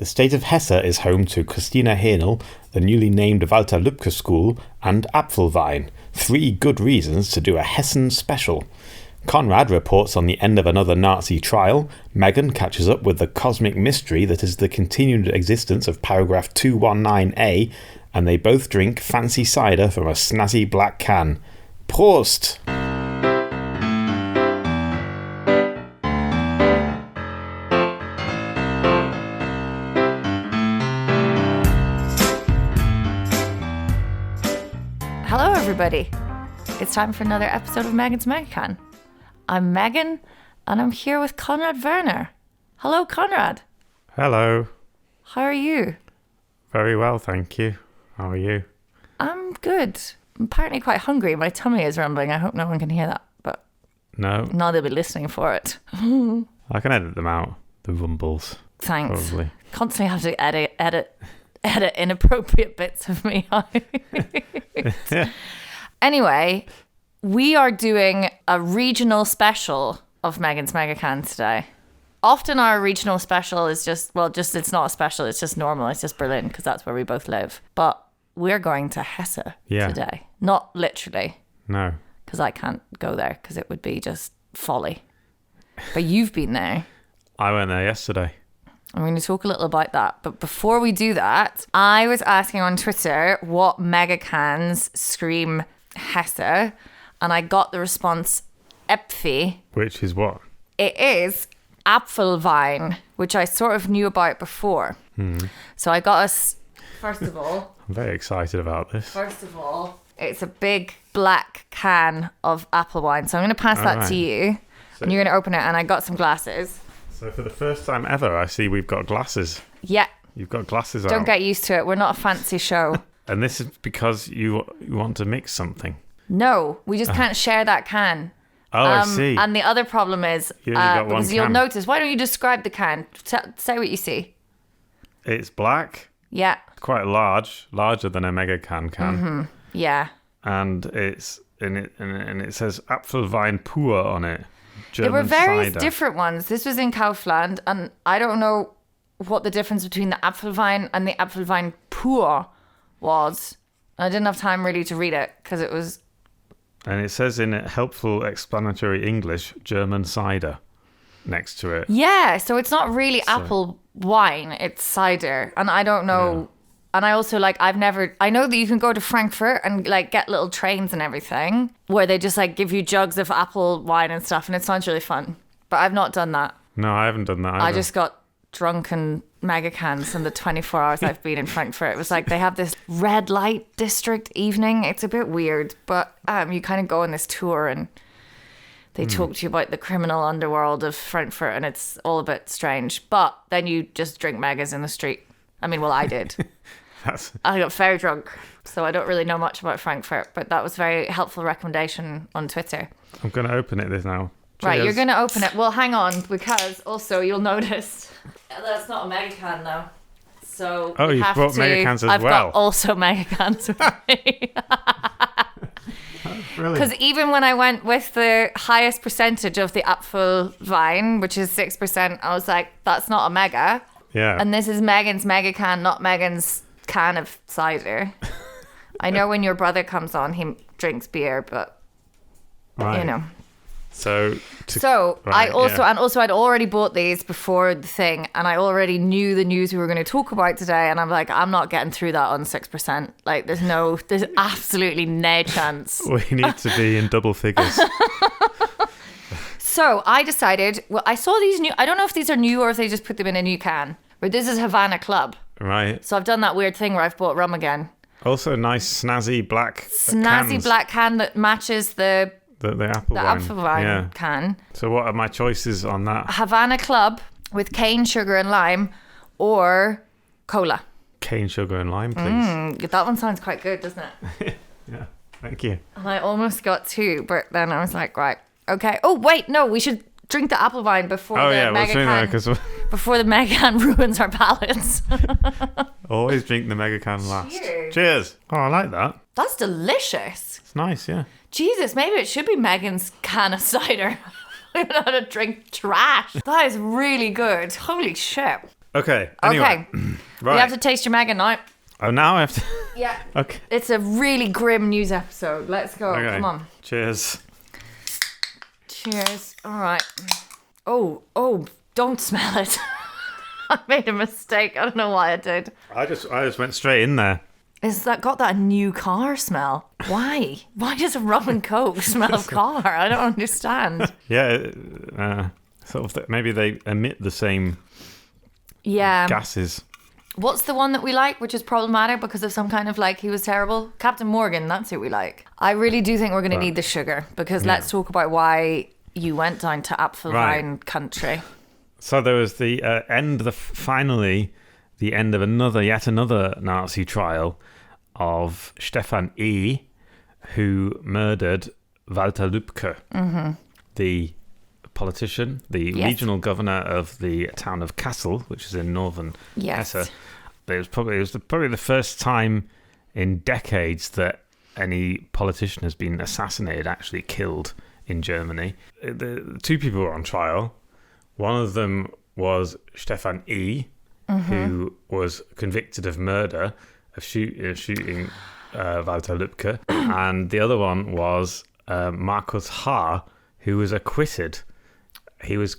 The state of Hesse is home to Kristina Hänel, the newly named Walter Lübcke School, and Apfelwein, 3 good reasons to do a Hessen Special. Konrad reports on the end of another Nazi trial, Megan catches up with the cosmic mystery that is the continued existence of paragraph 219a, and they both drink fancy cider from a snazzy black can. Prost! Hello everybody, it's time for another episode of Megan's Megacan. I'm Megan and I'm here with Konrad Werner. Hello Konrad. Hello. How are you? Very well, thank you. How are you? I'm good. I'm apparently quite hungry. My tummy is rumbling. I hope no one can hear that, but No. now they'll be listening for it. I can edit them out, the rumbles. Thanks. Probably. Constantly have to edit inappropriate bits of me out. Anyway, we are doing a regional special of Megan's Megacan today. Often our regional special is just it's not a special, it's just normal, it's just Berlin, because that's where we both live. But we're going to Hesse today. Not literally. No. Because I can't go there, because it would be just folly. But you've been there. I went there yesterday. I'm going to talk a little about that. But before we do that, I was asking on Twitter what Megacans scream Hesse, and I got the response Äpfel. Which is what? It is Apfelwein, which I sort of knew about before. So I got us, first of all... I'm very excited about this. First of all, it's a big black can of apple wine. So I'm going to pass that to you, and you're going to open it, and I got some glasses. So for the first time ever, I see we've got glasses. Yeah. You've got glasses out. Don't get used to it. We're not a fancy show. And this is because you want to mix something. No, we just can't share that can. Oh, I see. And the other problem is, You only got one because you'll can. notice, why don't you describe the can? Say what you see. It's black, Yeah. quite larger than a Megacan can. Mm-hmm. Yeah. And it's and it says Apfelwein pur on it. German There were various cider. different ones. This was in Kaufland, and I don't know what the difference between the Apfelwein and the Apfelwein pur was. I didn't have time really to read it because it was... And it says in helpful explanatory English, German cider next to it. Yeah, so it's not really apple wine, it's cider. And I don't know... Yeah. And I also, I know that you can go to Frankfurt and, get little trains and everything where they just, give you jugs of apple wine and stuff, and it sounds really fun. But I've not done that. No, I haven't done that either. I just got drunken Megacans in the 24 hours I've been in Frankfurt. It was they have this red light district evening. It's a bit weird, but you kind of go on this tour and they talk to you about the criminal underworld of Frankfurt, and it's all a bit strange. But then you just drink Megas in the street. I mean, well, I did. I got very drunk, so I don't really know much about Frankfurt, but that was a very helpful recommendation on Twitter. I'm going to open it this now. Cheers. Right, you're going to open it. Well, hang on, because also you'll notice that's not a Megacan though. So you've brought Megacans as I've well. got also Megacans with me. Because even when I went with the highest percentage of the Apfelwein, which is 6%, I was like, that's not a mega. Yeah. And this is Megan's Megacan, not Megan's can of cider. I know when your brother comes on, he drinks beer, but you know. I'd already bought these before the thing, and I already knew the news we were going to talk about today, and I'm like, I'm not getting through that on 6%. There's absolutely no chance. We need to be in double figures. So I decided, I saw these new, I don't know if these are new or if they just put them in a new can, but this is Havana Club. Right. So I've done that weird thing where I've bought rum again. Also nice snazzy black cans. Black can that matches the Apfelwein can. So what are my choices on that? Havana Club with cane, sugar and lime, or cola. Cane, sugar and lime, please. That one sounds quite good, doesn't it? Yeah, thank you. And I almost got 2, but then I was like, right, okay. Oh, wait, no, we should drink the Apfelwein before before the Megacan ruins our palates. Always drink the Megacan last. Cheers. Cheers. Oh, I like that. That's delicious. It's nice, yeah. Jesus, maybe it should be Megan's can of cider. We don't know how to drink trash. That is really good. Holy shit. Okay. Anyway. Okay. Right. You have to taste your Mega now. Oh, now I have to. Yeah. Okay. It's a really grim news episode. Let's go. Okay. Come on. Cheers. Cheers. All right. Oh, don't smell it. I made a mistake. I don't know why I did. I just went straight in there. Is that got that new car smell? Why? Why does a rum and coke smell of car? I don't understand. Yeah, sort of. Maybe they emit the same gases. What's the one that we like, which is problematic because of some kind of like he was terrible? Captain Morgan, that's who we like. I really do think we're going to need the sugar because let's talk about why you went down to Apfelwein country. So there was the finally the end of yet another Nazi trial of Stefan E., who murdered Walter Lübcke, the politician, the regional governor of the town of Kassel, which is in northern Hesse. It was probably the first time in decades that any politician has been assassinated, actually killed in Germany. The two people were on trial. One of them was Stefan E., who was convicted of murder, of shooting Walter Lübcke, and the other one was Markus H., who was acquitted. He was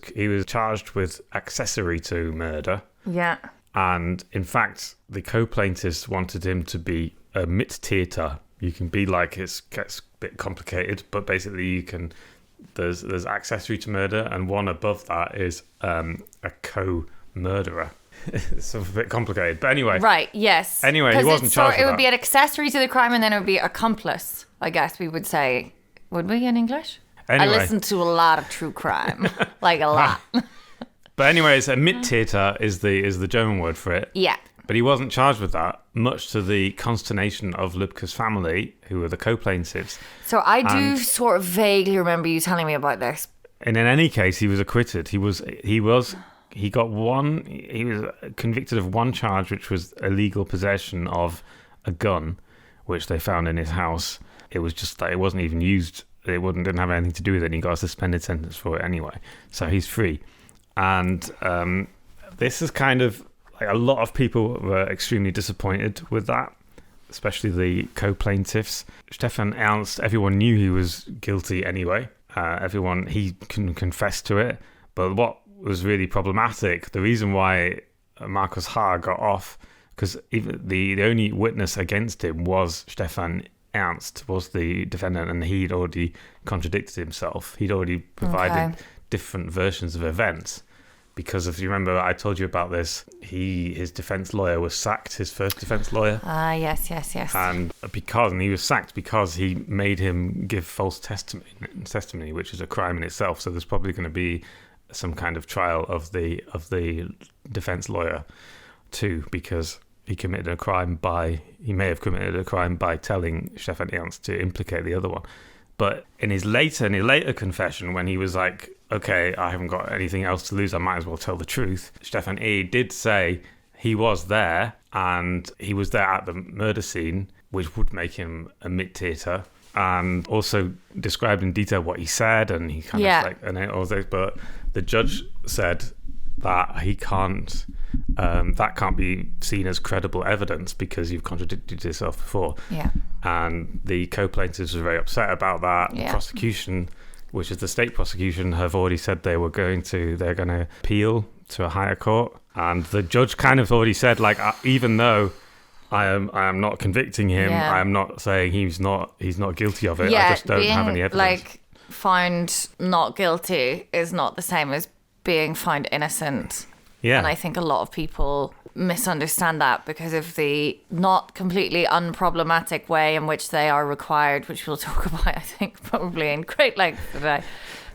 charged with accessory to murder. Yeah. And in fact, the co-plaintiffs wanted him to be a Mittäter. You can be like, it gets a bit complicated, but basically you can. There's accessory to murder, and one above that is a co-murderer. It's a bit complicated, but anyway. Right. Yes. Anyway, he wasn't charged. It would be an accessory to the crime, and then it would be accomplice. I guess we would say, would we in English? Anyway. I listen to a lot of true crime, like a lot. But anyways, a Mittäter is the German word for it. Yeah. But he wasn't charged with that, much to the consternation of Lübcke's family, who were the co-plaintiffs. So I do sort of vaguely remember you telling me about this. And in any case, he was acquitted. He was convicted of one charge, which was illegal possession of a gun, which they found in his house. It was just that it wasn't even used. It didn't have anything to do with it. And he got a suspended sentence for it anyway. So he's free. And this is kind of like a lot of people were extremely disappointed with that, especially the co-plaintiffs. Stefan Ernst, everyone knew he was guilty anyway. He can confess to it. But what was really problematic, the reason why Markus H. got off, because even the only witness against him was Stefan Ernst, was the defendant, and he'd already contradicted himself. He'd already provided different versions of events. Because if you remember, I told you about this, his defense lawyer was sacked, his first defense lawyer. Yes. And he was sacked because he made him give false testimony, which is a crime in itself. So there's probably going to be some kind of trial of the defense lawyer too, because he may have committed a crime by telling Stefan Ernst to implicate the other one. But in his later confession, when he was like, okay, I haven't got anything else to lose, I might as well tell the truth, Stefan E. did say he was there, and he was there at the murder scene, which would make him a Mittäter, and also described in detail what he said, and he kind of like, and all those. But the judge said that he can't, that can't be seen as credible evidence because you've contradicted yourself before. Yeah. And the co-plaintiffs were very upset about that. Yeah. The prosecution, which is the state prosecution, have already said they're going to appeal to a higher court. And the judge kind of already said, like, even though I am not convicting him, I am not saying he's not guilty of it. I just don't have any evidence. Like, found not guilty is not the same as being found innocent. Yeah. And I think a lot of people misunderstand that because of the not completely unproblematic way in which they are required, which we'll talk about, I think, probably in great length today,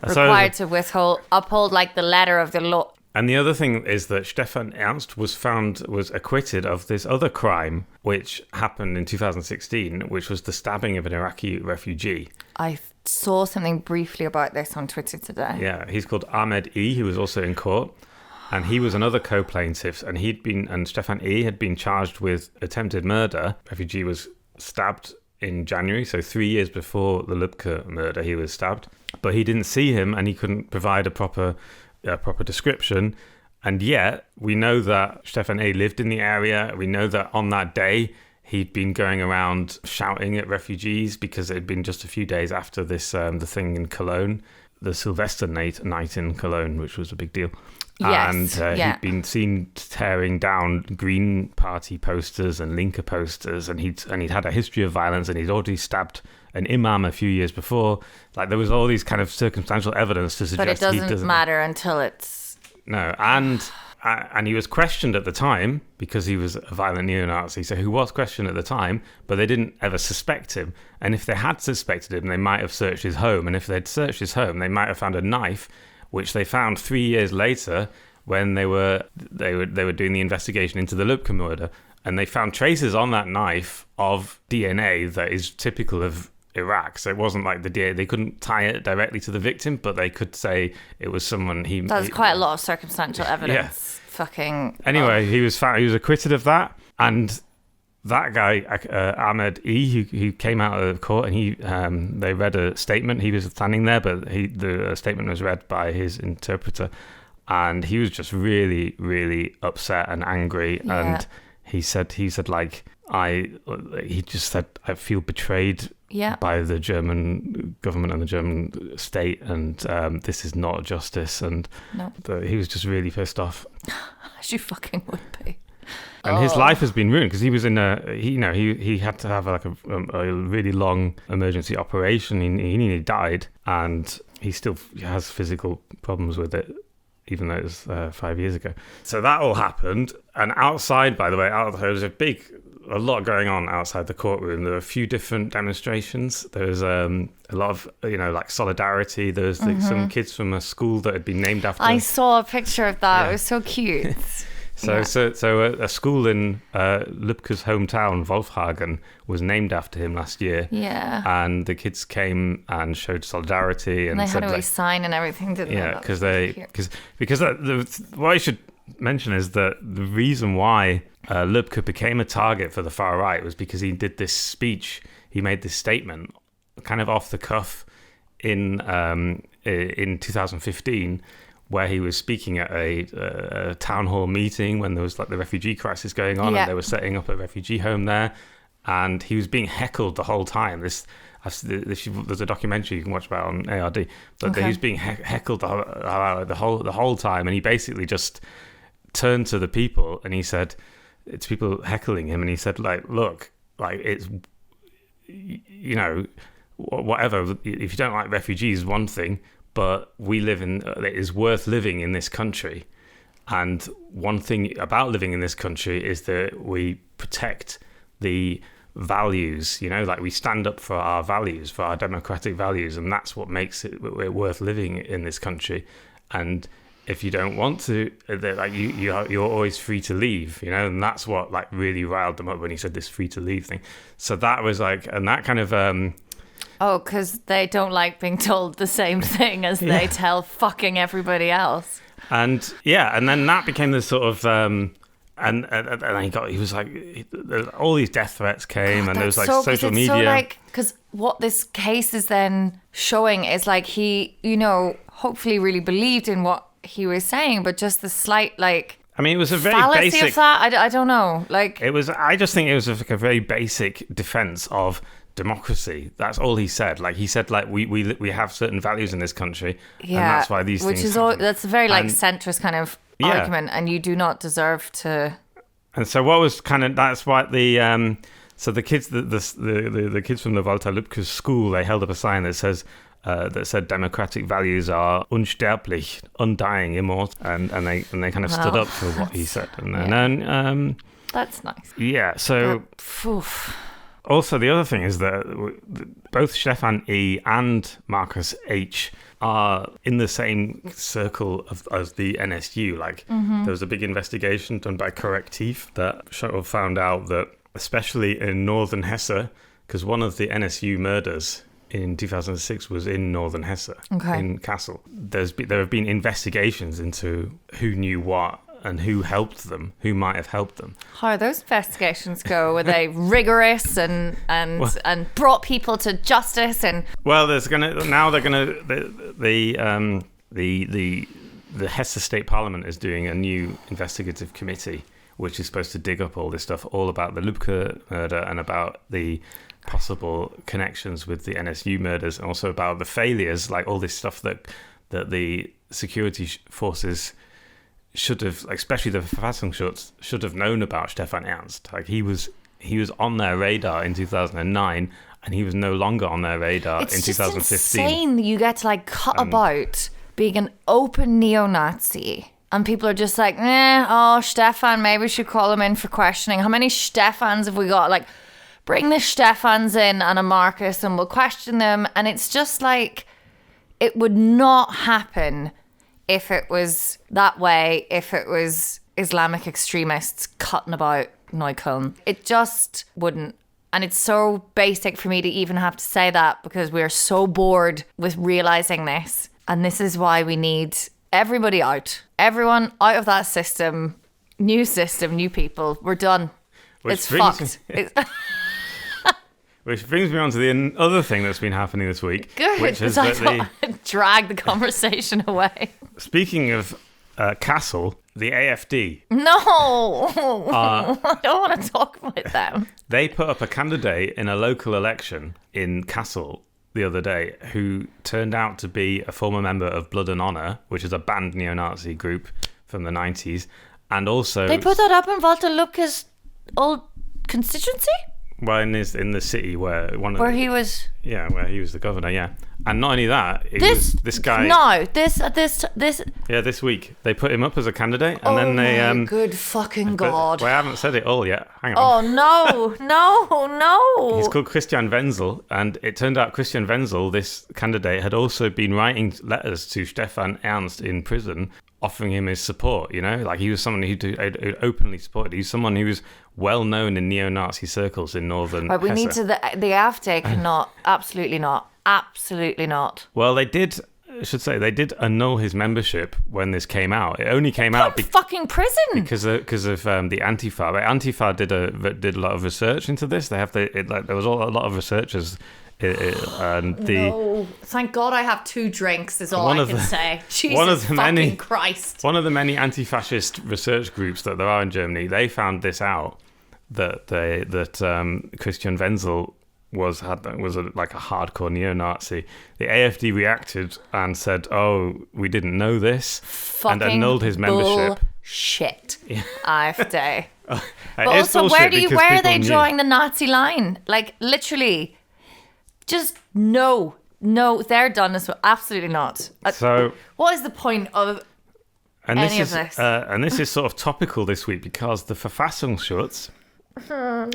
required to uphold like the letter of the law. And the other thing is that Stefan Ernst was acquitted of this other crime, which happened in 2016, which was the stabbing of an Iraqi refugee. I saw something briefly about this on Twitter today. Yeah, he's called Ahmed E., who was also in court. And he was another co-plaintiff, and Stefan E. had been charged with attempted murder. The refugee was stabbed in January, so 3 years before the Lübcke murder, he was stabbed. But he didn't see him, and he couldn't provide a proper description. And yet, we know that Stefan A. lived in the area. We know that on that day, he'd been going around shouting at refugees because it had been just a few days after this, the thing in Cologne, the Sylvester night in Cologne, which was a big deal. Yes, And he'd been seen tearing down Green Party posters and Linke posters, and he'd had a history of violence, and he'd already stabbed an imam a few years before. Like, there was all these kind of circumstantial evidence to suggest but it doesn't matter until it's... No, and he was questioned at the time because he was a violent neo-Nazi, so he was questioned at the time, but they didn't ever suspect him. And if they had suspected him, they might have searched his home, and if they'd searched his home, they might have found a knife, which they found 3 years later when they were doing the investigation into the Lübcke murder, and they found traces on that knife of DNA that is typical of Iraq. So it wasn't like the DNA, they couldn't tie it directly to the victim, but they could say it was someone That's quite a lot of circumstantial evidence. Fucking... Anyway, he was found, he was acquitted of that, and that guy, Ahmed E, who came out of court, and they read a statement. He was standing there, but the statement was read by his interpreter, and he was just really, really upset and angry. Yeah. And he said like, I feel betrayed by the German government and the German state, and this is not justice. And he was just really pissed off. As you fucking would be. And his life has been ruined because he was in he had to have like a really long emergency operation. He nearly died, and he still has physical problems with it, even though it was 5 years ago. So that all happened. And outside, by the way, there was a lot going on outside the courtroom. There were a few different demonstrations. There was a lot of, like solidarity. There was some kids from a school that had been named after. I saw a picture of that. Yeah. It was so cute. So a school in Lübcke's hometown, Wolfhagen, was named after him last year. Yeah. And the kids came and showed solidarity. And they had a sign and everything, didn't they? Yeah, because what I should mention is that the reason why Lübcke became a target for the far right was because he did this speech. He made this statement, kind of off the cuff, in 2015. Where he was speaking at a town hall meeting when there was like the refugee crisis going on, and they were setting up a refugee home there, and he was being heckled the whole time. There's a documentary you can watch about on ARD, but he was being heckled the whole time, and he basically just turned to the people and he said, it's people heckling him, and he said, like, look, like, it's, whatever, if you don't like refugees, one thing. But it is worth living in this country. And one thing about living in this country is that we protect the values, like we stand up for our values, for our democratic values. And that's what makes it worth living in this country. And if you don't want to, like you're always free to leave, and that's what like really riled them up when he said this free to leave thing. So that was like, and that kind of, oh, because they don't like being told the same thing as they tell fucking everybody else. And then that became the sort of, and he was like, all these death threats came, and there was like social media. So like, because what this case is then showing is like he, hopefully really believed in what he was saying, but just the slight like. I mean, it was a very basic of that. I don't know. Like it was. I just think it was like a very basic defense of democracy. That's all he said. Like he said, like we have certain values in this country, and that's why these things happen. That's a very centrist kind of argument, and you do not deserve to. And so what was kind of that's why the so the kids the kids from the Walter Lübcke School, they held up a sign that said democratic values are unsterblich, undying, immortal, and they kind of stood up for what he said, and then that's nice. Yeah. So. Also, the other thing is that both Stefan E. and Marcus H. are in the same circle as the NSU. Like, there was a big investigation done by Correctiv that sort of found out that, especially in northern Hesse, because one of the NSU murders in 2006 was in northern Hesse, in Kassel. There have been investigations into who knew what, and who helped them, who might have helped them. How do those investigations go? Were they rigorous and brought people to justice? And well, the the Hesse State Parliament is doing a new investigative committee, which is supposed to dig up all this stuff, all about the Lübcke murder and about the possible connections with the NSU murders, and also about the failures, like all this stuff that the security forces should have, like, especially the Verfassungsschutz, should have known about Stefan Ernst. Like he was on their radar in 2009, and he was no longer on their radar in 2015. It's insane that you get to like cut about being an open neo-Nazi, and people are just like, Stefan, maybe we should call him in for questioning. How many Stefans have we got? Like, bring the Stefans in and a Marcus, and we'll question them. And it's just like, it would not happen if it was that way, if it was Islamic extremists cutting about Neukölln. It just wouldn't. And it's so basic for me to even have to say that, because we're so bored with realizing this. And this is why we need everybody out. Everyone out of that system. New people. We're done. It's fucked. Which brings me on to the other thing that's been happening this week. Good, which is I thought I'd drag the conversation away. Speaking of Kassel, the AFD. No! I don't want to talk about them. They put up a candidate in a local election in Kassel the other day who turned out to be a former member of Blood and Honor, which is a banned neo-Nazi group from the 90s. And also... They put that up in Walter Lübcke's old constituency? Well, in the city where he was... Yeah, where he was the governor, yeah. And not only that, this guy... No, this... Yeah, this week. They put him up as a candidate, and then they... Oh, my good fucking God. Well, I haven't said it all yet. Hang on. Oh, no. He's called Christian Wenzel, and it turned out Christian Wenzel, this candidate, had also been writing letters to Stefan Ernst in prison, offering him his support, you know? Like, he was someone who openly supported. He's someone who was well known in neo-Nazi circles in northern Hesse. We need to... The AfD cannot... Absolutely not. Well, they did annul his membership when this came out. It only came out... fucking prison! Because of the Antifa. But Antifa did a lot of research into this. There was a lot of researchers... No. Thank God I have 2 drinks is all I can say. Jesus Christ. One of the many anti-fascist research groups that there are in Germany, they found this out, that Christian Wenzel was a hardcore neo-Nazi. The AfD reacted and said, "Oh, we didn't know this," and annulled his membership. Shit, yeah. AfD. But also, where are they drawing the Nazi line? Like, literally. Just no, they're done as well. Absolutely not. So, what is the point of any of this? And this is sort of topical this week because the Verfassungsschutz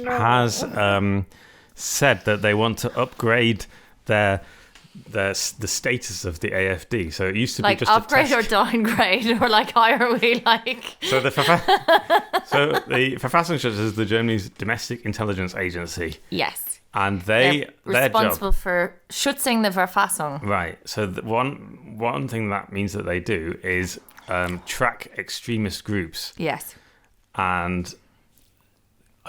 has said that they want to upgrade the status of the AFD. So it used to be just upgrade or downgrade, or like how are we like? So the Verfassungsschutz is the Germany's domestic intelligence agency. Yes. And they're responsible for schützing the Verfassung. Right. So one thing that means that they do is track extremist groups. Yes. And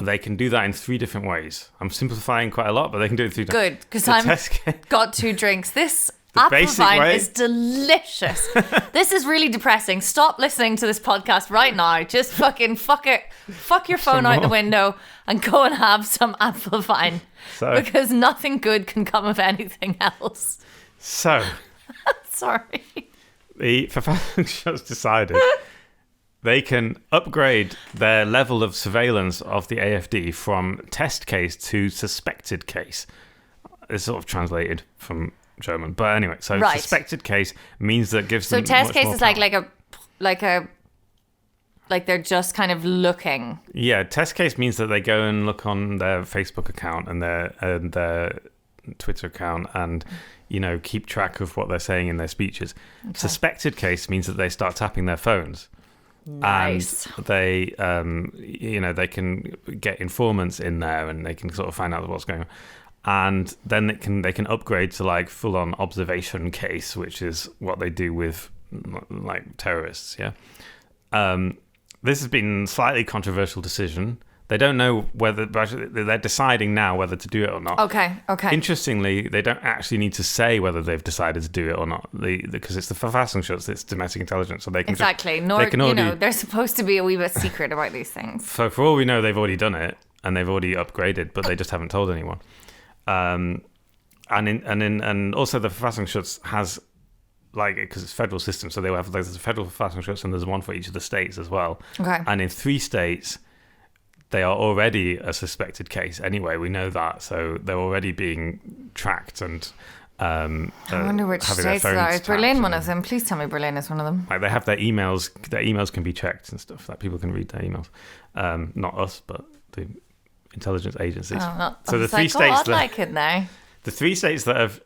they can do that in 3 different ways. I'm simplifying quite a lot, but they can do it in 3 different ways. Good, because I've got 2 drinks. This Apfelwein is delicious. This is really depressing. Stop listening to this podcast right now. Just fucking fuck it. Fuck your phone out the window and go and have some Apfelwein. Because nothing good can come of anything else. So. Sorry. The Verfassungsschutz decided they can upgrade their level of surveillance of the AFD from test case to suspected case. It's sort of translated from German, but anyway, so suspected case means that gives them test much case more is power. like they're just kind of looking. Yeah, test case means that they go and look on their Facebook account and their Twitter account and keep track of what they're saying in their speeches. Okay. Suspected case means that they start tapping their phones. Nice. And they they can get informants in there and they can sort of find out what's going on. And then they can upgrade to like full on observation case, which is what they do with like terrorists. Yeah. This has been a slightly controversial decision They don't know whether, they're deciding now whether to do it or not. Okay. Interestingly, they don't actually need to say whether they've decided to do it or not, because it's the Verfassungsschutz, it's domestic intelligence, so they can they're supposed to be a wee bit secret about these things. So for all we know, they've already done it and they've already upgraded, but they just haven't told anyone. And also the Verfassungsschutz has, like, because it's federal system, so there's a federal Verfassungsschutz and there's one for each of the states as well. Okay. And in 3 states, they are already a suspected case anyway. We know that, so they're already being tracked and I wonder which states they are. Is Berlin one of them? Please tell me Berlin is one of them. Like, they have their emails. Their emails can be checked and stuff. Like, people can read their emails. Not us, but the intelligence agencies. So the 3 states the 3 states that have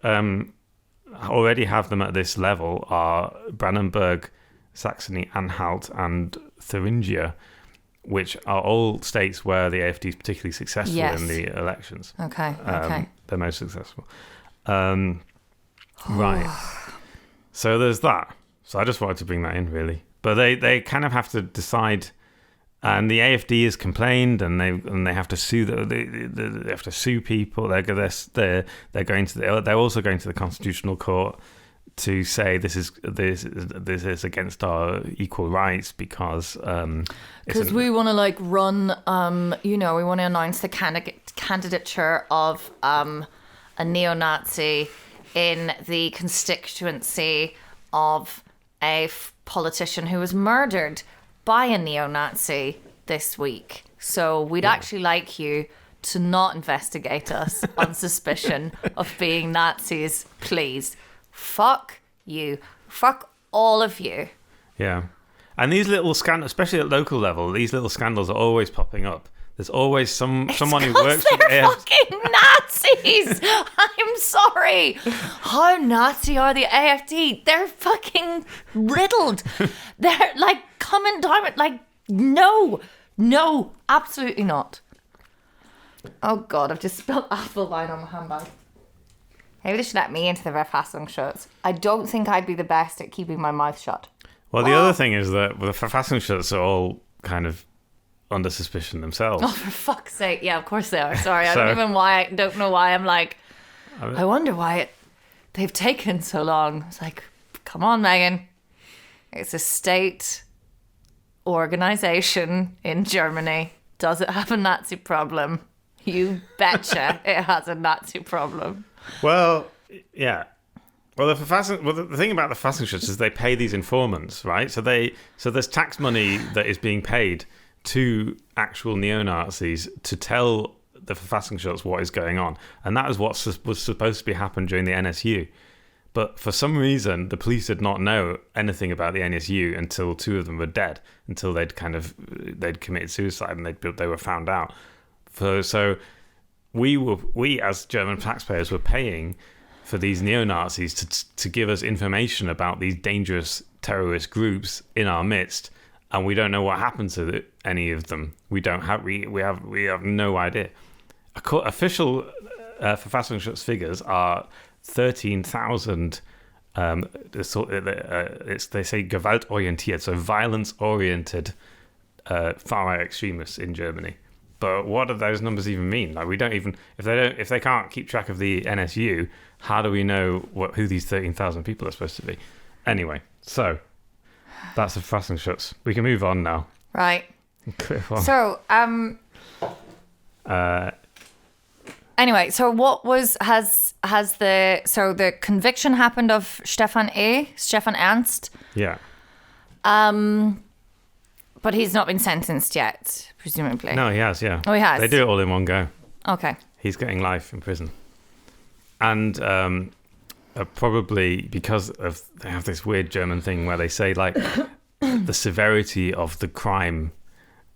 already have them at this level are Brandenburg, Saxony-Anhalt, and Thuringia, which are all states where the AfD is particularly successful in the elections. Okay. They're most successful. Right. So there's that. So I just wanted to bring that in, really. But they kind of have to decide, and the AfD has complained, and they have to sue. They have to sue people. They're also going to the Constitutional Court to say this is against our equal rights because we want to run we want to announce the candidature of a neo-Nazi in the constituency of a politician who was murdered by a neo-Nazi this week. So we'd actually like you to not investigate us on suspicion of being Nazis, please. Fuck you. Fuck all of you. Yeah. And these little scandals, especially at local level, these little scandals are always popping up. There's always someone who works for the AfD. Fucking Nazis! I'm sorry. How Nazi are the AfD? They're fucking riddled. They're coming down with no, absolutely not. Oh God, I've just spilled Apfelwein on my handbag. Maybe they should let me into the Verfassungsschutz. I don't think I'd be the best at keeping my mouth shut. Well, the other thing is that the Verfassungsschutz are all kind of under suspicion themselves. Oh, for fuck's sake. Yeah, of course they are. Sorry, I don't know why I'm I wonder why they've taken so long. It's like, come on, Megan. It's a state organization in Germany. Does it have a Nazi problem? You betcha it has a Nazi problem. Well, yeah. Well, the thing about the Verfassungsschutz is they pay these informants, right? So there's tax money that is being paid to actual neo-Nazis to tell the Verfassungsschutz what is going on, and that is what was supposed to be happened during the NSU. But for some reason, the police did not know anything about the NSU until 2 of them were dead, until they'd committed suicide and they were found out. So we as German taxpayers were paying for these neo-Nazis to give us information about these dangerous terrorist groups in our midst, and we don't know what happened to any of them. We have no idea. Official Verfassungsschutz figures are 13,000. They say gewaltorientiert, so violence-oriented far-right extremists in Germany. But what do those numbers even mean? Like, we don't even if they can't keep track of the NSU, how do we know who these 13,000 people are supposed to be? Anyway, so that's the Verfassungsschutz. We can move on now. Right. So, anyway, so what has the conviction happened of Stefan Ernst? Yeah. But he's not been sentenced yet, presumably. No, he has, yeah. Oh, he has? They do it all in one go. Okay. He's getting life in prison. And probably because they have this weird German thing where they say, the severity of the crime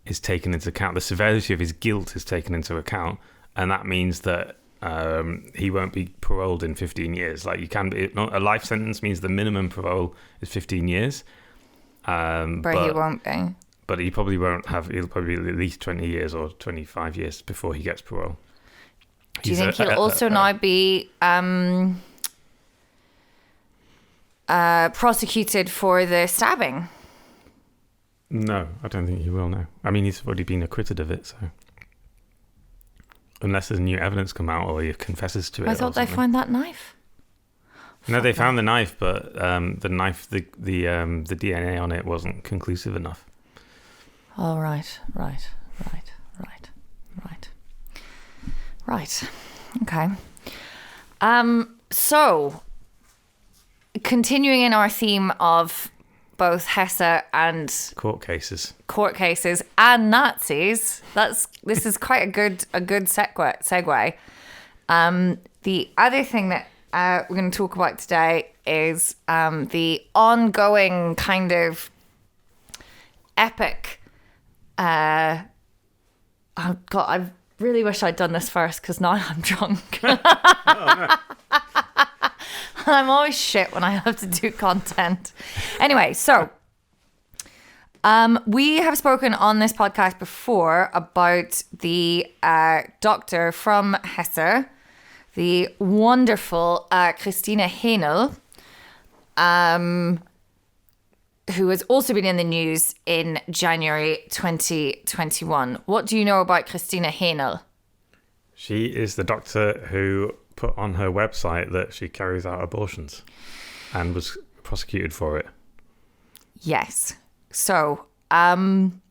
is taken into account. The severity of his guilt is taken into account. And that means that he won't be paroled in 15 years. Like, you can be, a life sentence means the minimum parole is 15 years. But he won't be. But he probably won't have. He'll probably be at least 20 years or 25 years before he gets parole. Do you think he'll also now be prosecuted for the stabbing? No, I don't think he will now. I mean, he's already been acquitted of it, so. Unless there's new evidence come out or he confesses to it. I thought they found that knife. No, they found the knife, but the knife, the DNA on it wasn't conclusive enough. Oh, right. Okay. So, continuing in our theme of both Hesse and court cases and Nazis. This is quite a good segue. The other thing that we're going to talk about today is the ongoing kind of epic. Oh God, I really wish I'd done this first because now I'm drunk. Oh, no. I'm always shit when I have to do content. Anyway, so we have spoken on this podcast before about the doctor from Hesse, the wonderful Kristina Hänel, who has also been in the news in January 2021. What do you know about Kristina Hänel? She is the doctor who put on her website that she carries out abortions and was prosecuted for it. Yes. So, and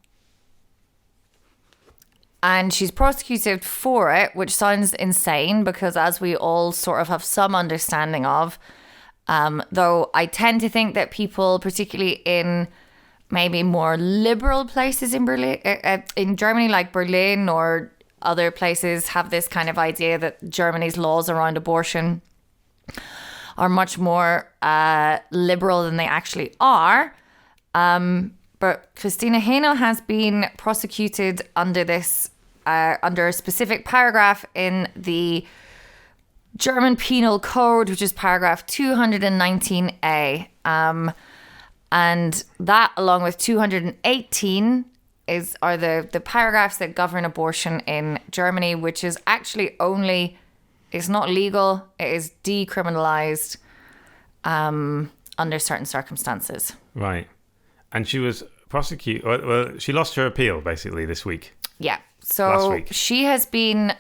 she's prosecuted for it, which sounds insane because as we all sort of have some understanding of, though I tend to think that people, particularly in maybe more liberal places in Berlin, in Germany, like Berlin or other places, have this kind of idea that Germany's laws around abortion are much more liberal than they actually are. But Kristina Hänel has been prosecuted under this, under a specific paragraph in the German Penal Code, which is paragraph 219A. And that, along with 218, are the paragraphs that govern abortion in Germany, which is actually it's not legal, it is decriminalized under certain circumstances. Right. And she was prosecuted, well, she lost her appeal basically this week. Yeah. So she has been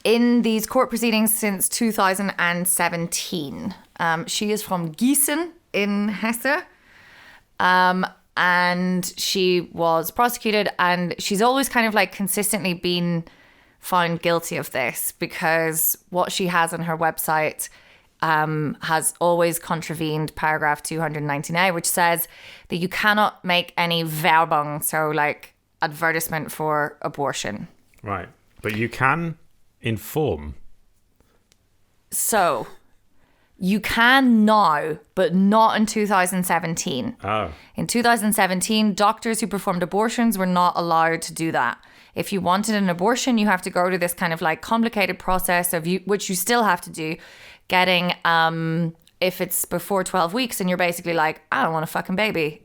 in these court proceedings since 2017. She is from Gießen in Hesse. And she was prosecuted, and she's always kind of like consistently been found guilty of this because what she has on her website has always contravened paragraph 219A, which says that you cannot make any Werbung, so like advertisement for abortion. Right. But you can inform. So you can now, but not in 2017. Oh. In 2017, doctors who performed abortions were not allowed to do that. If you wanted an abortion, you have to go to this kind of like complicated process which you still have to do, getting, if it's before 12 weeks and you're basically like, I don't want a fucking baby,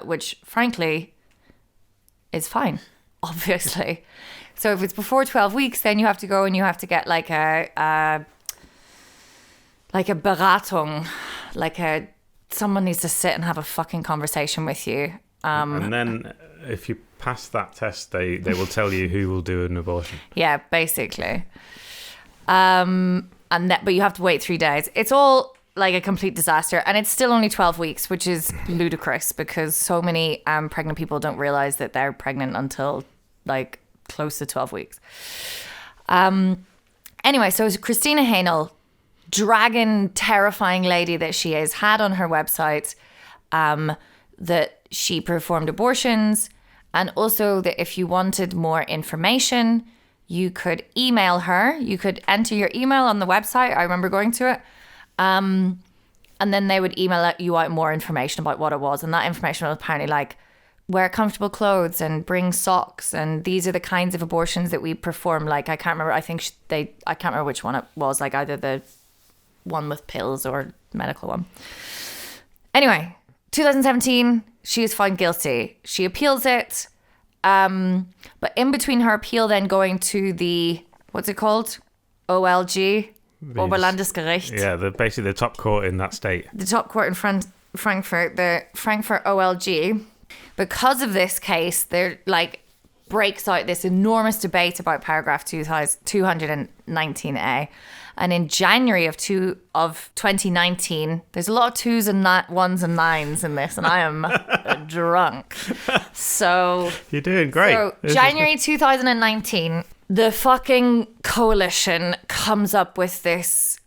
which frankly is fine, obviously. So if it's before 12 weeks, then you have to go and you have to get like a Beratung, someone needs to sit and have a fucking conversation with you. And then if you pass that test, they will tell you who will do an abortion. Yeah, basically. But you have to wait 3 days. It's all like a complete disaster. And it's still only 12 weeks, which is ludicrous because so many pregnant people don't realize that they're pregnant until like close to 12 weeks. Anyway, so Kristina Hänel, dragon terrifying lady that she is, had on her website that she performed abortions, and also that if you wanted more information, you could email her. You could enter your email on the website. I remember going to it. And then they would email you out more information about what it was. And that information was apparently like, wear comfortable clothes and bring socks. And these are the kinds of abortions that we perform. Like, I can't remember. I can't remember which one it was. Like either the one with pills or medical one. Anyway, 2017, she is found guilty. She appeals it. But in between her appeal then going to the, what's it called? OLG? Oberlandesgericht. Yeah, basically the top court in that state. The top court in Frankfurt, the Frankfurt OLG. Because of this case, they're like breaks out this enormous debate about paragraph 219A. And in January of 2019, there's a lot of twos and ones and nines in this, and I am drunk. So you're doing great. So January 2019, the fucking coalition comes up with this,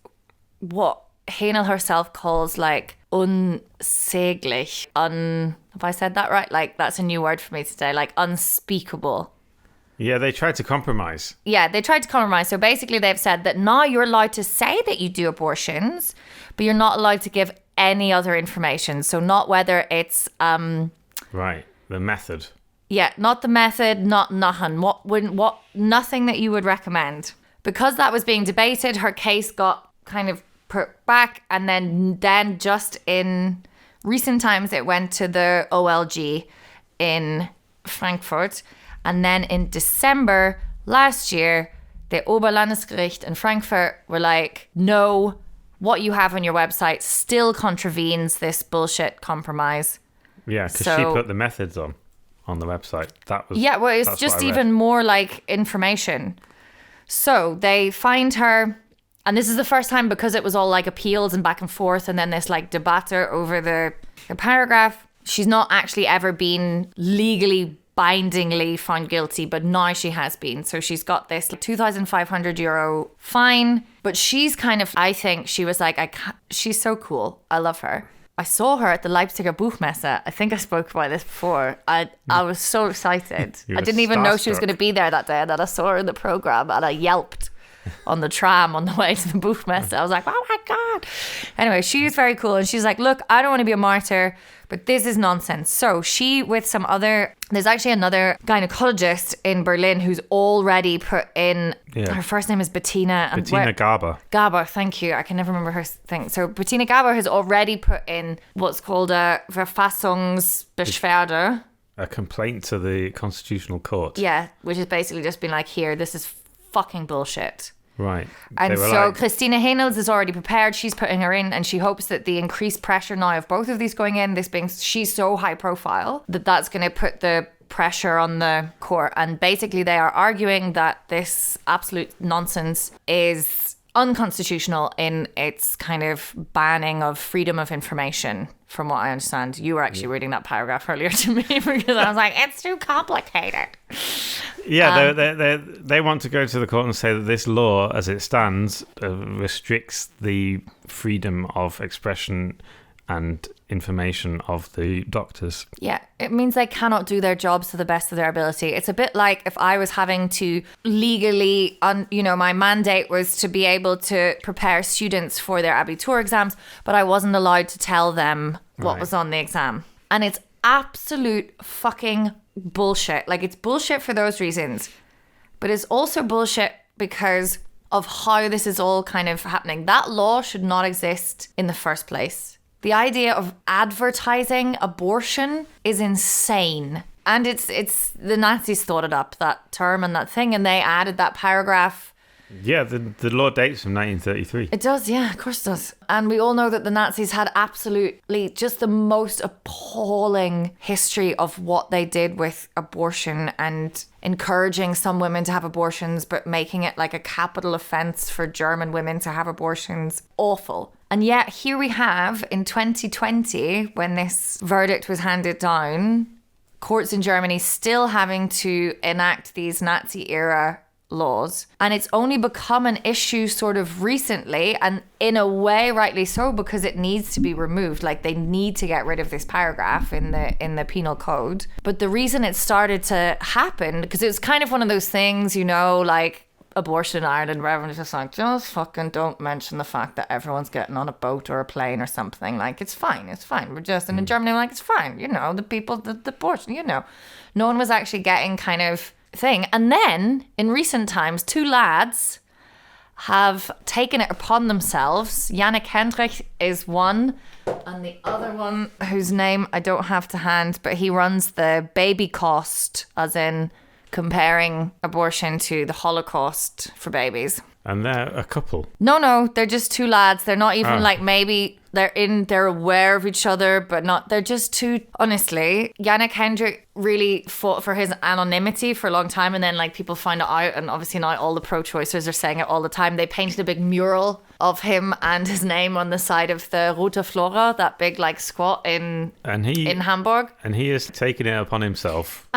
what Hänel herself calls like unsäglich, have I said that right? Like, that's a new word for me today, like unspeakable. Yeah, they tried to compromise. Yeah, they tried to compromise. So basically they've said that now you're allowed to say that you do abortions, but you're not allowed to give any other information. So not whether it's... Right, the method. Yeah, not the method, not nothing. Nothing that you would recommend. Because that was being debated, her case got kind of put back, and then just in recent times it went to the OLG in Frankfurt. And then in December last year, the Oberlandesgericht in Frankfurt were like, no, what you have on your website still contravenes this bullshit compromise. Yeah, because she put the methods on the website. That was it's just even more like information. So they fined her, and this is the first time, because it was all like appeals and back and forth, and then this like debatter over the paragraph. She's not actually ever been legally bindingly found guilty, but now she has been. So she's got this €2,500 fine, but she's kind of, I think she was like, she's so cool. I love her. I saw her at the Leipziger Buchmesse. I think I spoke about this before. I was so excited. I didn't even know she was going to be there that day, and then I saw her in the program, and I yelped on the tram on the way to the Buchmesse. I was like, oh my God. Anyway, she's very cool, and she's like, look, I don't want to be a martyr, but this is nonsense. So she, with some other, there's actually another gynecologist in Berlin who's already put in, her first name is Bettina. Gaber. Gaber, thank you. I can never remember her thing. So Bettina Gaber has already put in what's called a Verfassungsbeschwerde. A complaint to the Constitutional Court. Yeah, which is basically just being like, here, this is fucking bullshit. Right. And so Kristina Hänel is already prepared. She's putting her in, and she hopes that the increased pressure now of both of these going in, this being, she's so high profile, that's going to put the pressure on the court. And basically they are arguing that this absolute nonsense is unconstitutional in its kind of banning of freedom of information, from what I understand. You were actually reading that paragraph earlier to me, because I was like, it's too complicated. Yeah, they want to go to the court and say that this law, as it stands, restricts the freedom of expression and information of the doctors. Yeah, it means they cannot do their jobs to the best of their ability. It's a bit like if I was having to legally, my mandate was to be able to prepare students for their Abitur exams, but I wasn't allowed to tell them what was on the exam. And it's absolute fucking bullshit. Like, it's bullshit for those reasons, but it's also bullshit because of how this is all kind of happening. That law should not exist in the first place. The idea of advertising abortion is insane. And it's the Nazis thought it up, that term and that thing, and they added that paragraph. Yeah, the law dates from 1933. It does, yeah, of course it does. And we all know that the Nazis had absolutely just the most appalling history of what they did with abortion, and encouraging some women to have abortions, but making it like a capital offence for German women to have abortions. Awful. And yet here we have, in 2020, when this verdict was handed down, courts in Germany still having to enact these Nazi-era laws. And it's only become an issue sort of recently, and in a way rightly so, because it needs to be removed. Like, they need to get rid of this paragraph in the penal code. But the reason it started to happen, because it's kind of one of those things, like abortion in Ireland, where everyone's just like, just fucking don't mention the fact that everyone's getting on a boat or a plane or something. Like, it's fine. We're just, and in Germany, like, it's fine. The people, the abortion, no one was actually getting kind of thing. And then in recent times, two lads have taken it upon themselves. Yannick Hendrich is one, and the other one, whose name I don't have to hand, but he runs the baby cost, as in comparing abortion to the Holocaust for babies. And they're a couple. No, they're just two lads. They're not even like, maybe they're aware of each other, but not, they're just two. Honestly, Yannick Hendrik really fought for his anonymity for a long time, and then like people found it out, and obviously now all the pro-choicers are saying it all the time. They painted a big mural of him and his name on the side of the Rote Flora, that big like squat in Hamburg. And he has taken it upon himself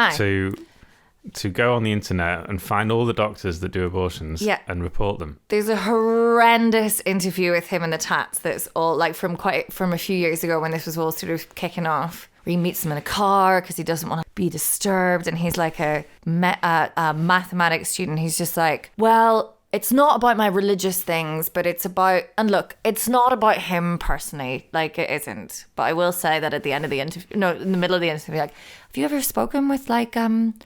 to go on the internet and find all the doctors that do abortions and report them. There's a horrendous interview with him and the Tats that's all like from a few years ago when this was all sort of kicking off. Where he meets them in a car because he doesn't want to be disturbed, and he's like a mathematics student. He's just like, well, it's not about my religious things, but it's about, and look, it's not about him personally, like it isn't. But I will say that at the end of the interview, no, in the middle of the interview, like, have you ever spoken with like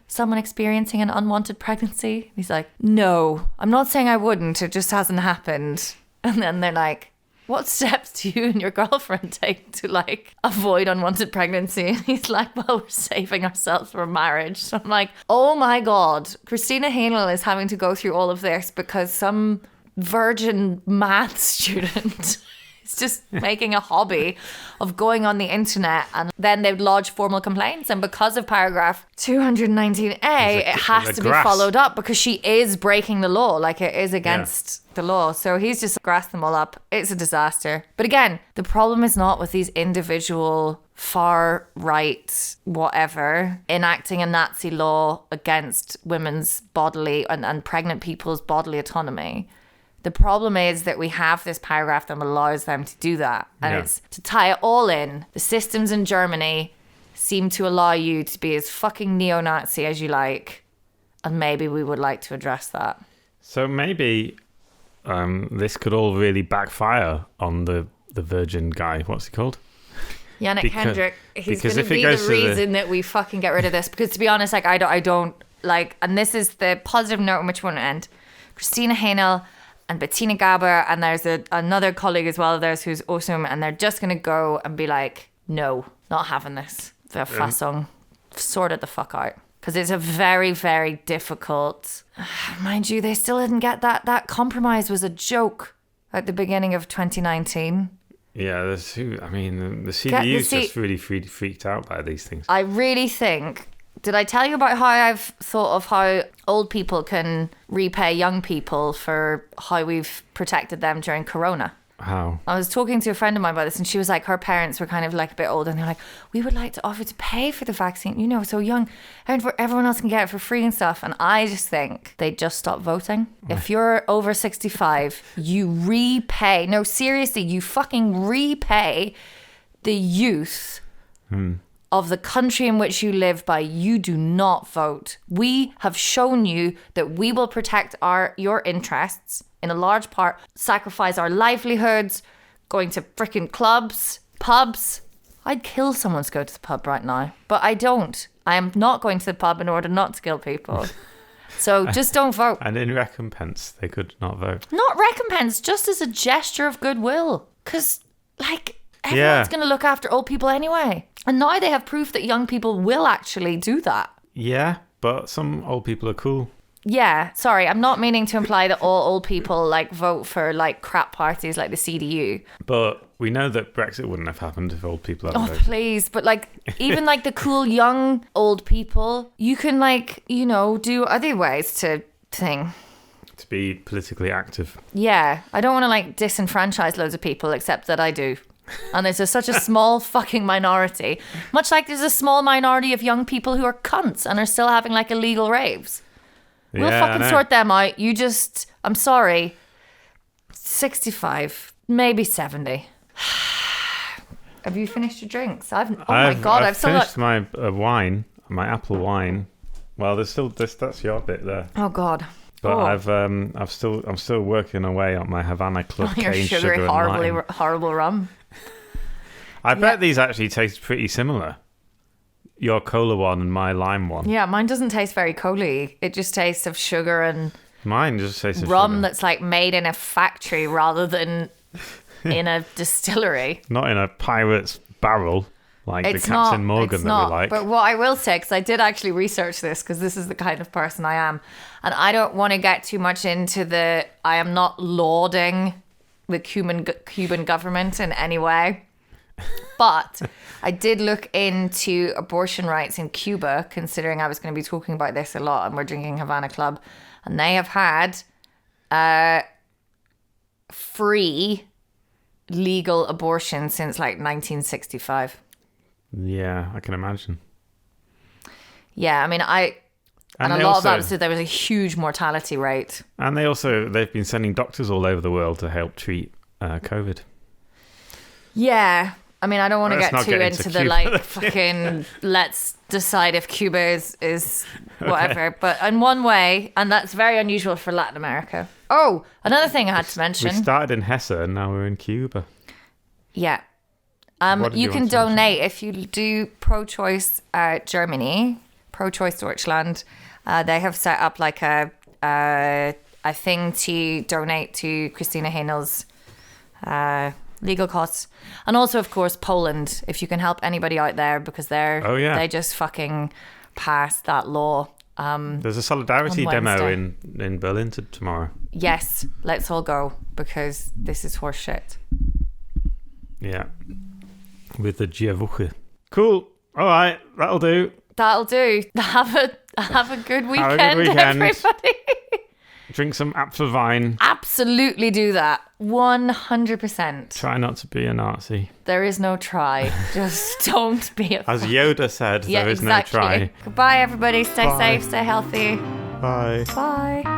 someone experiencing an unwanted pregnancy? He's like, no, I'm not saying I wouldn't, it just hasn't happened. And then they're like, what steps do you and your girlfriend take to like avoid unwanted pregnancy? And he's like, well, we're saving ourselves for marriage. So I'm like, oh my God, Kristina Hänel is having to go through all of this because some virgin math student is just making a hobby of going on the internet, and then they'd lodge formal complaints, and because of paragraph 219A, it has to be followed up because she is breaking the law, like it is against the law. So he's just grassed them all up. It's a disaster. But again, the problem is not with these individual far right whatever enacting a Nazi law against women's bodily and pregnant people's bodily autonomy. The problem is that we have this paragraph that allows them to do that. And it's to tie it all in. The systems in Germany seem to allow you to be as fucking neo-Nazi as you like. And maybe we would like to address that. So maybe this could all really backfire on the virgin guy. What's he called? Yannick Hendrik. He's going to be the reason that we fucking get rid of this. Because to be honest, like I don't like, and this is the positive note on which we want to end. Kristina Hänel and Bettina Gaber, and there's another colleague as well of theirs who's awesome, and they're just going to go and be like, no, not having this. Verfassung, sort it the fuck out. Because it's a very, very difficult... Mind you, they still didn't get that. That compromise was a joke at the beginning of 2019. Yeah, the CDU's just really freaked out by these things. I really think... Did I tell you about how I've thought of how old people can repay young people for how we've protected them during Corona? How? I was talking to a friend of mine about this, and she was like, her parents were kind of like a bit older, and they're like, we would like to offer to pay for the vaccine, you know, so young, and everyone else can get it for free and stuff. And I just think they just stop voting. If you're over 65, you repay. No, seriously, you fucking repay the youth of the country in which you live by. You do not vote. We have shown you that we will protect your interests, in a large part, sacrifice our livelihoods, going to freaking clubs, pubs. I'd kill someone to go to the pub right now, but I don't. I am not going to the pub in order not to kill people. So just don't vote. And in recompense, they could not vote. Not recompense, just as a gesture of goodwill. Because, like, everyone's going to look after old people anyway. And now they have proof that young people will actually do that. Yeah, but some old people are cool. Yeah, sorry, I'm not meaning to imply that all old people like vote for like crap parties like the CDU. But we know that Brexit wouldn't have happened if old people hadn't voted. Please, but like even like the cool young old people, you can like, you know, do other ways to be politically active. Yeah, I don't want to like disenfranchise loads of people, except that I do. And there's such a small fucking minority. Much like there's a small minority of young people who are cunts and are still having like illegal raves. We'll fucking sort them out. You just, I'm sorry, 65, maybe 70. Have you finished your drinks? I've finished my wine, my apple wine. Well, there's still this. That's your bit there. Oh God. But I'm still working away on my Havana Club cane sugar and horrible rum. I bet these actually taste pretty similar. Your cola one and my lime one. Yeah, mine doesn't taste very cola-y. It just tastes of sugar and mine just tastes of rum sugar. That's like made in a factory rather than in a distillery. Not in a pirate's barrel like the Captain Morgan that we like. But what I will say, because I did actually research this, because this is the kind of person I am, and I don't want to get too much into I am not lauding the Cuban government in any way. But I did look into abortion rights in Cuba, considering I was going to be talking about this a lot, and we're drinking Havana Club, and they have had free legal abortion since like 1965. Yeah, I can imagine. Yeah, I mean, and a lot of that was there was a huge mortality rate. And they've been sending doctors all over the world to help treat COVID. Yeah. I mean, I don't want to get too into the like fucking let's decide if Cuba is whatever. Okay. But in one way, and that's very unusual for Latin America. Oh, another thing I had to mention. We started in Hesse and now we're in Cuba. Yeah. You can donate if you do pro-choice Germany, pro-choice Deutschland. They have set up like a thing to donate to Kristina Hänel's legal costs. And also, of course, Poland, if you can help anybody out there, because they just fucking passed that law. There's a solidarity demo in Berlin tomorrow. Yes, let's all go, because this is horse shit. Yeah. With the Giavuche. Cool. All right, that'll do. Have a good weekend, everybody. Drink some Apfelwein. Absolutely do that. 100%. Try not to be a Nazi. There is no try. Just don't be a As Yoda said, there is no try. Goodbye, everybody. Stay safe, stay healthy. Bye. Bye.